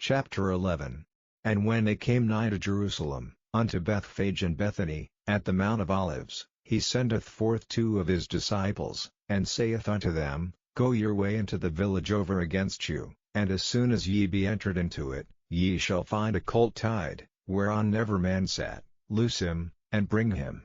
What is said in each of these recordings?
Chapter 11. And when they came nigh to Jerusalem, unto Bethphage and Bethany, at the Mount of Olives, he sendeth forth 2 of his disciples, and saith unto them, Go your way into the village over against you, and as soon as ye be entered into it, ye shall find a colt tied, whereon never man sat. Loose him, and bring him.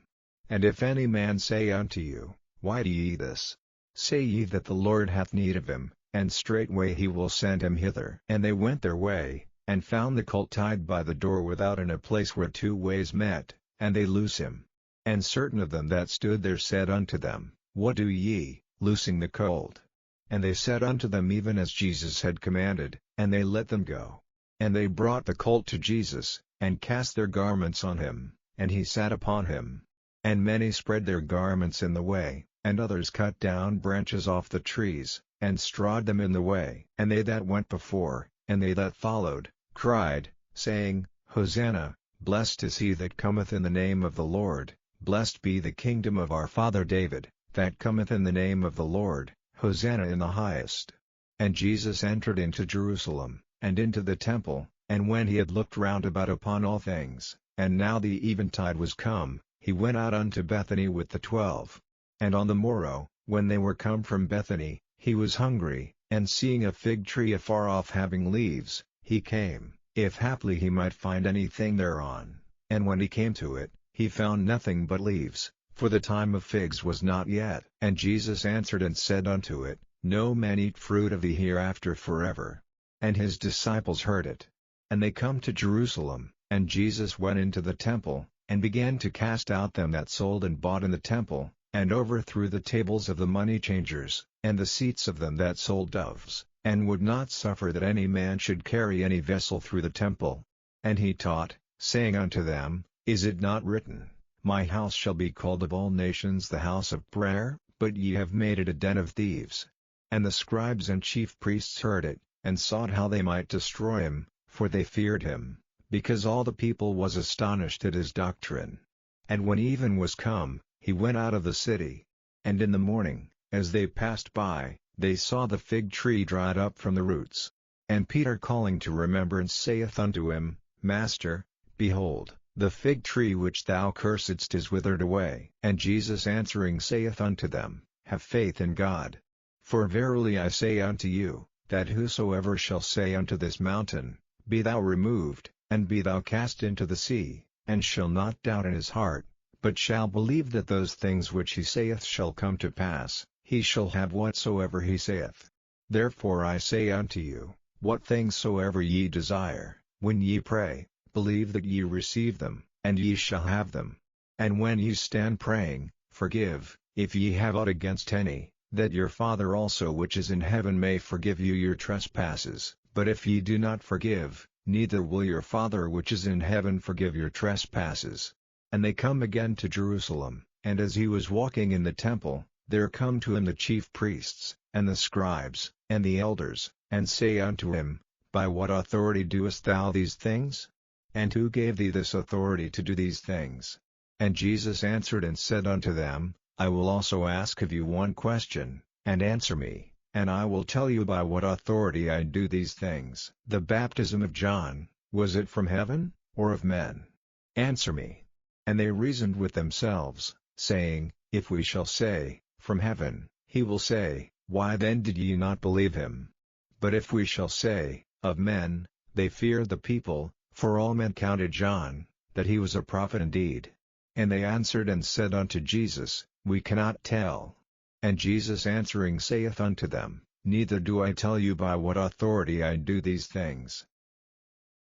And if any man say unto you, Why do ye this? Say ye that the Lord hath need of him, and straightway he will send him hither. And they went their way, and found the colt tied by the door without in a place where 2 ways met, and they loose him. And certain of them that stood there said unto them, What do ye, loosing the colt? And they said unto them even as Jesus had commanded, and they let them go. And they brought the colt to Jesus, and cast their garments on him, and he sat upon him. And many spread their garments in the way, and others cut down branches off the trees, and strawed them in the way. And they that went before, and they that followed, cried, saying, Hosanna, blessed is he that cometh in the name of the Lord, blessed be the kingdom of our father David, that cometh in the name of the Lord, Hosanna in the highest. And Jesus entered into Jerusalem, and into the temple, and when he had looked round about upon all things, and now the eventide was come, he went out unto Bethany with the 12. And on the morrow, when they were come from Bethany, he was hungry, and seeing a fig tree afar off having leaves, he came, if haply he might find anything thereon. And when he came to it, he found nothing but leaves, for the time of figs was not yet. And Jesus answered and said unto it, No man eat fruit of thee hereafter forever. And his disciples heard it. And they come to Jerusalem, and Jesus went into the temple, and began to cast out them that sold and bought in the temple, and overthrew the tables of the money changers, and the seats of them that sold doves, and would not suffer that any man should carry any vessel through the temple. And he taught, saying unto them, Is it not written, My house shall be called of all nations the house of prayer? But ye have made it a den of thieves. And the scribes and chief priests heard it, and sought how they might destroy him, for they feared him, because all the people was astonished at his doctrine. And when even was come, he went out of the city. And in the morning, as they passed by, they saw the fig tree dried up from the roots. And Peter calling to remembrance saith unto him, Master, behold, the fig tree which thou cursedst is withered away. And Jesus answering saith unto them, Have faith in God. For verily I say unto you, that whosoever shall say unto this mountain, Be thou removed, and be thou cast into the sea, and shall not doubt in his heart, but shall believe that those things which he saith shall come to pass, he shall have whatsoever he saith. Therefore I say unto you, what things soever ye desire, when ye pray, believe that ye receive them, and ye shall have them. And when ye stand praying, forgive, if ye have aught against any, that your Father also which is in heaven may forgive you your trespasses. But if ye do not forgive, neither will your Father which is in heaven forgive your trespasses. And they come again to Jerusalem, and as he was walking in the temple, there come to him the chief priests, and the scribes, and the elders, and say unto him, By what authority doest thou these things? And who gave thee this authority to do these things? And Jesus answered and said unto them, I will also ask of you one question, and answer me, and I will tell you by what authority I do these things. The baptism of John, was it from heaven, or of men? Answer me. And they reasoned with themselves, saying, If we shall say, From heaven, he will say, Why then did ye not believe him? But if we shall say, Of men, they feared the people, for all men counted John, that he was a prophet indeed. And they answered and said unto Jesus, We cannot tell. And Jesus answering saith unto them, Neither do I tell you by what authority I do these things.